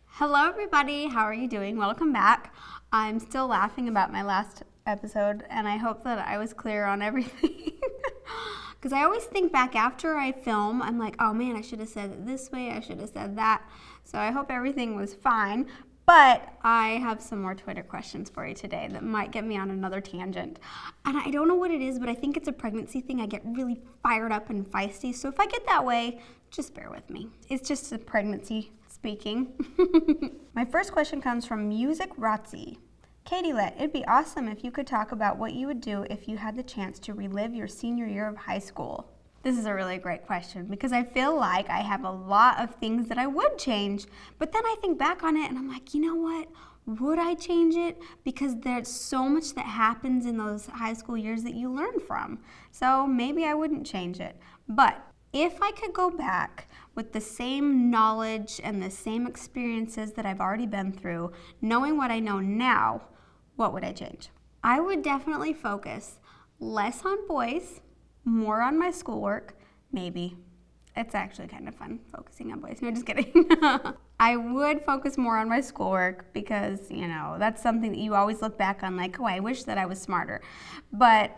Hello everybody, how are you doing? Welcome back. I'm still laughing about my last episode and I hope that I was clear on everything. Because I always think back after I film, I'm like, oh man, I should have said it this way, I should have said that. So I hope everything was fine. But I have some more Twitter questions for you today that might get me on another tangent. And I don't know what it is, but I think it's a pregnancy thing. I get really fired up and feisty. So if I get that way, just bear with me. It's just a pregnancy speaking. My first question comes from Music Razzi. Colette, it'd be awesome if you could talk about what you would do if you had the chance to relive your senior year of high school. This is a really great question because I feel like I have a lot of things that I would change, but then I think back on it and I'm like, you know what? Would I change it? Because there's so much that happens in those high school years that you learn from. So maybe I wouldn't change it. But if I could go back with the same knowledge and the same experiences that I've already been through, knowing what I know now, what would I change? I would definitely focus less on boys, more on my schoolwork, maybe. It's actually kind of fun focusing on boys. No, just kidding. I would focus more on my schoolwork because, you know, that's something that you always look back on like, oh, I wish that I was smarter. But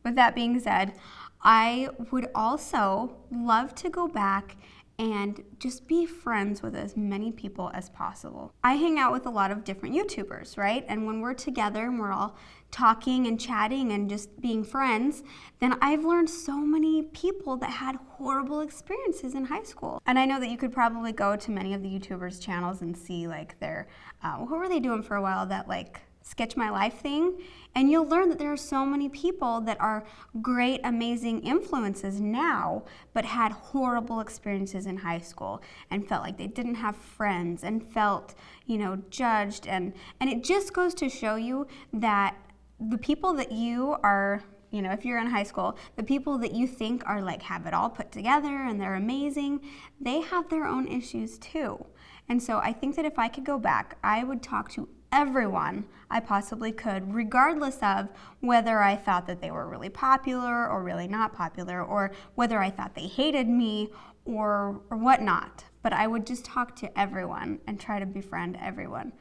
with that being said, I would also love to go back and just be friends with as many people as possible. I hang out with a lot of different YouTubers, right? And when we're together and we're all talking and chatting and just being friends, then I've learned so many people that had horrible experiences in high school. And I know that you could probably go to many of the YouTubers' channels and see like their, what were they doing for a while, that like Sketch My Life thing, and you'll learn that there are so many people that are great, amazing influences now, but had horrible experiences in high school and felt like they didn't have friends and felt, you know, judged. And it just goes to show you that the people that you are, you know, if you're in high school, the people that you think are like have it all put together and they're amazing, they have their own issues too. And so I think that if I could go back, I would talk to everyone I possibly could, regardless of whether I thought that they were really popular or really not popular, or whether I thought they hated me or whatnot. But I would just talk to everyone and try to befriend everyone.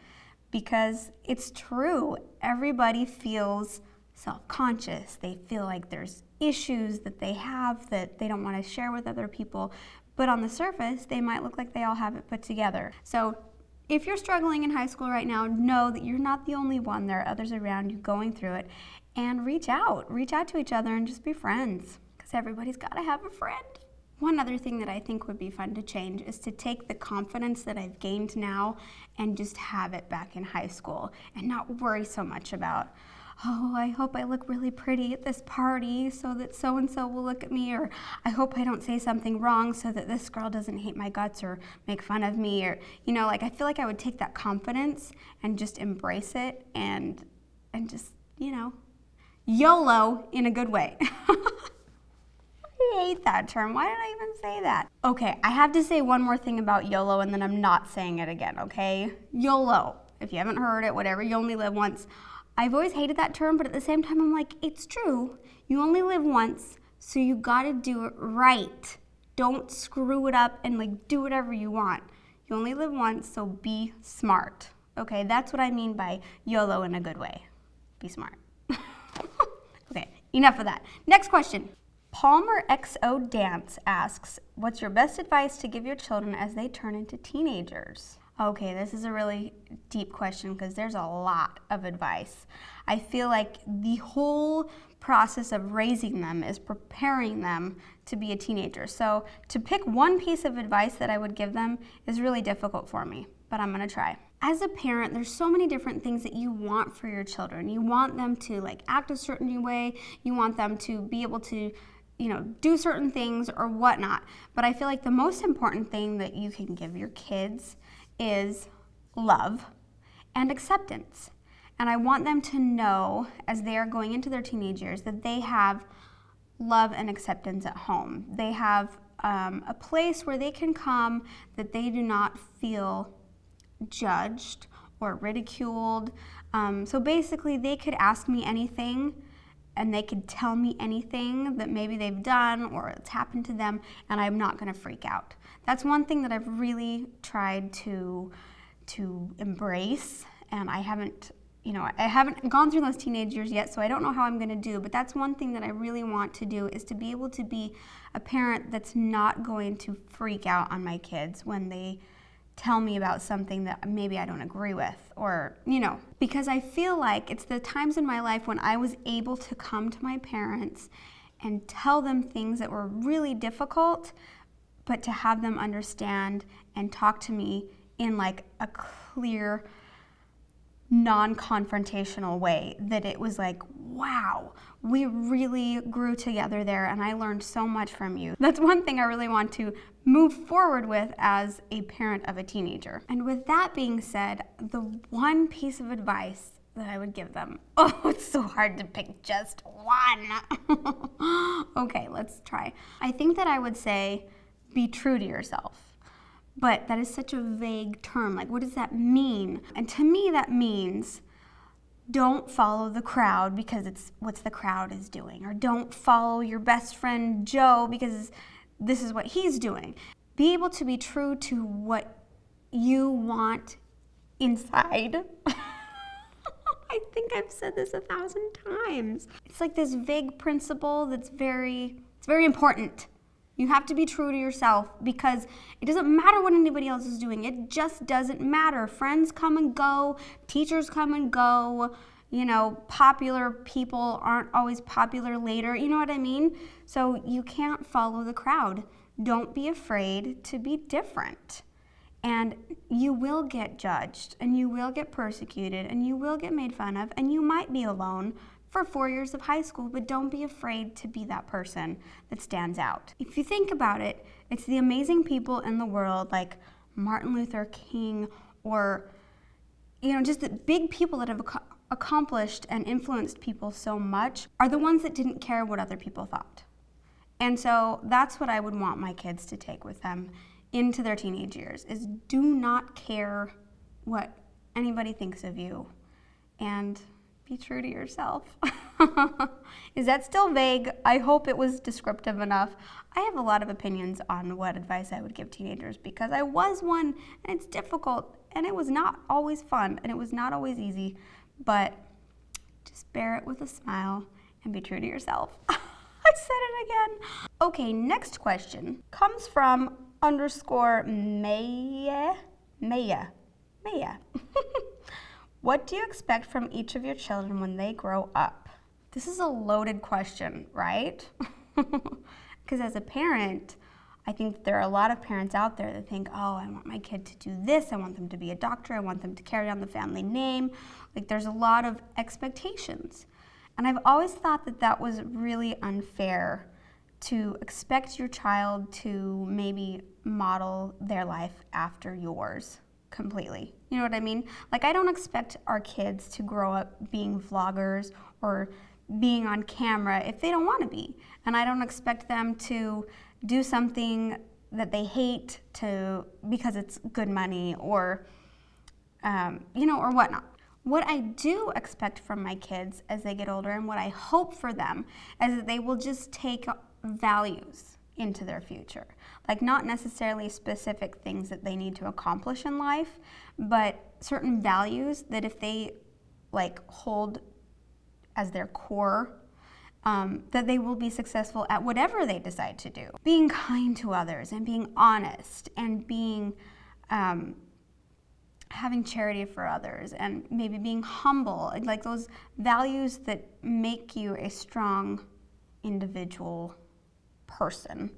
Because it's true, everybody feels self-conscious. They feel like there's issues that they have that they don't want to share with other people. But on the surface, they might look like they all have it put together. So if you're struggling in high school right now, know that you're not the only one. There are others around you going through it. And reach out to each other and just be friends. Because everybody's got to have a friend. One other thing that I think would be fun to change is to take the confidence that I've gained now and just have it back in high school and not worry so much about, oh, I hope I look really pretty at this party so that so-and-so will look at me, or I hope I don't say something wrong so that this girl doesn't hate my guts or make fun of me, or, you know, like I feel like I would take that confidence and just embrace it and just, you know, YOLO in a good way. I hate that term. Why did I even say that? Okay, I have to say one more thing about YOLO and then I'm not saying it again, okay? YOLO. If you haven't heard it, whatever, you only live once. I've always hated that term, but at the same time, I'm like, it's true. You only live once, so you gotta do it right. Don't screw it up and like do whatever you want. You only live once, so be smart. Okay, that's what I mean by YOLO in a good way. Be smart. Okay, enough of that. Next question. Palmer XO Dance asks, what's your best advice to give your children as they turn into teenagers? Okay, this is a really deep question because there's a lot of advice. I feel like the whole process of raising them is preparing them to be a teenager. So to pick one piece of advice that I would give them is really difficult for me, but I'm gonna try. As a parent, there's so many different things that you want for your children. You want them to like act a certain way. You want them to be able to, you know, do certain things or whatnot. But I feel like the most important thing that you can give your kids is love and acceptance. And I want them to know as they are going into their teenage years that they have love and acceptance at home. They have a place where they can come that they do not feel judged or ridiculed. So basically they could ask me anything and they could tell me anything that maybe they've done or it's happened to them, and I'm not going to freak out. That's one thing that I've really tried to embrace, and I haven't gone through those teenage years yet, so I don't know how I'm going to do, but that's one thing that I really want to do, is to be able to be a parent that's not going to freak out on my kids when they tell me about something that maybe I don't agree with, or, because I feel like it's the times in my life when I was able to come to my parents and tell them things that were really difficult, but to have them understand and talk to me in like a clear, non-confrontational way, that it was like, wow, we really grew together there and I learned so much from you. That's one thing I really want to move forward with as a parent of a teenager. And with that being said, the one piece of advice that I would give them, it's so hard to pick just one. Okay, let's try. I think that I would say, be true to yourself. But that is such a vague term. Like, what does that mean? And to me, that means don't follow the crowd because it's what the crowd is doing. Or don't follow your best friend Joe because this is what he's doing. Be able to be true to what you want inside. I think I've said this 1,000 times. It's like this vague principle that's very important. You have to be true to yourself, because it doesn't matter what anybody else is doing. It just doesn't matter. Friends come and go, teachers come and go, popular people aren't always popular later. You know what I mean? So you can't follow the crowd. Don't be afraid to be different. And you will get judged, and you will get persecuted, and you will get made fun of, and you might be alone for 4 years of high school, but don't be afraid to be that person that stands out. If you think about it, it's the amazing people in the world like Martin Luther King, or just the big people that have accomplished and influenced people so much, are the ones that didn't care what other people thought. And so that's what I would want my kids to take with them into their teenage years, is do not care what anybody thinks of you, and be true to yourself. Is that still vague? I hope it was descriptive enough. I have a lot of opinions on what advice I would give teenagers, because I was one, and it's difficult, and it was not always fun, and it was not always easy, but just bear it with a smile and be true to yourself. I said it again. Okay, next question comes from _Maya. What do you expect from each of your children when they grow up? This is a loaded question, right? Because as a parent, I think there are a lot of parents out there that think, oh, I want my kid to do this, I want them to be a doctor, I want them to carry on the family name. Like, there's a lot of expectations. And I've always thought that that was really unfair, to expect your child to maybe model their life after yours completely. You know what I mean? Like, I don't expect our kids to grow up being vloggers or being on camera if they don't want to be. And I don't expect them to do something that they hate because it's good money, or, or whatnot. What I do expect from my kids as they get older, and what I hope for them, is that they will just take values into their future. Like, not necessarily specific things that they need to accomplish in life, but certain values that if they hold as their core, that they will be successful at whatever they decide to do. Being kind to others, and being honest, and being having charity for others, and maybe being humble, like those values that make you a strong individual person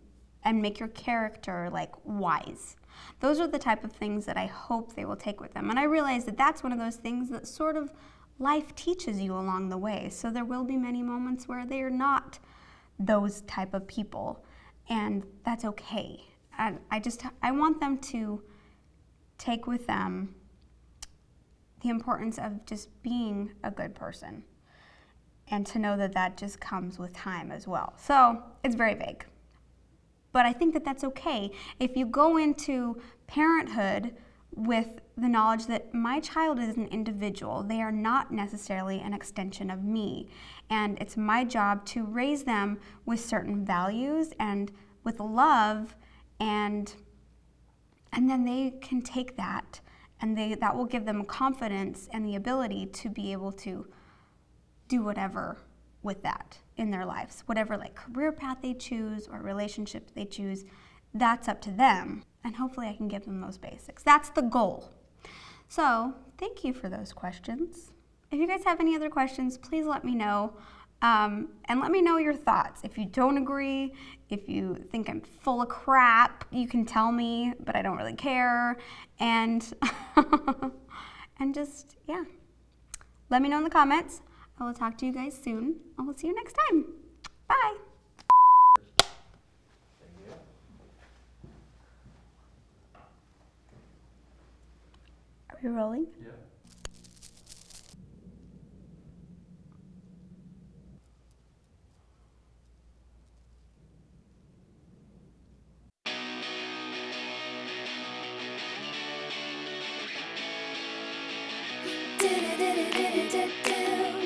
and make your character wise. Those are the type of things that I hope they will take with them. And I realize that that's one of those things that sort of life teaches you along the way. So there will be many moments where they are not those type of people, and that's okay. And I want them to take with them the importance of just being a good person, and to know that that just comes with time as well. So it's very vague, but I think that that's okay. If you go into parenthood with the knowledge that my child is an individual. They are not necessarily an extension of me. And it's my job to raise them with certain values and with love, and then they can take that, and that will give them confidence and the ability to be able to do whatever with that in their lives. Whatever like career path they choose or relationship they choose, that's up to them. And hopefully I can give them those basics. That's the goal. So thank you for those questions. If you guys have any other questions, please let me know. And let me know your thoughts. If you don't agree, if you think I'm full of crap, you can tell me, but I don't really care. And and just, yeah. Let me know in the comments. I will talk to you guys soon. I will see you next time. Bye. Are we rolling? Yeah. Do do do do do do do.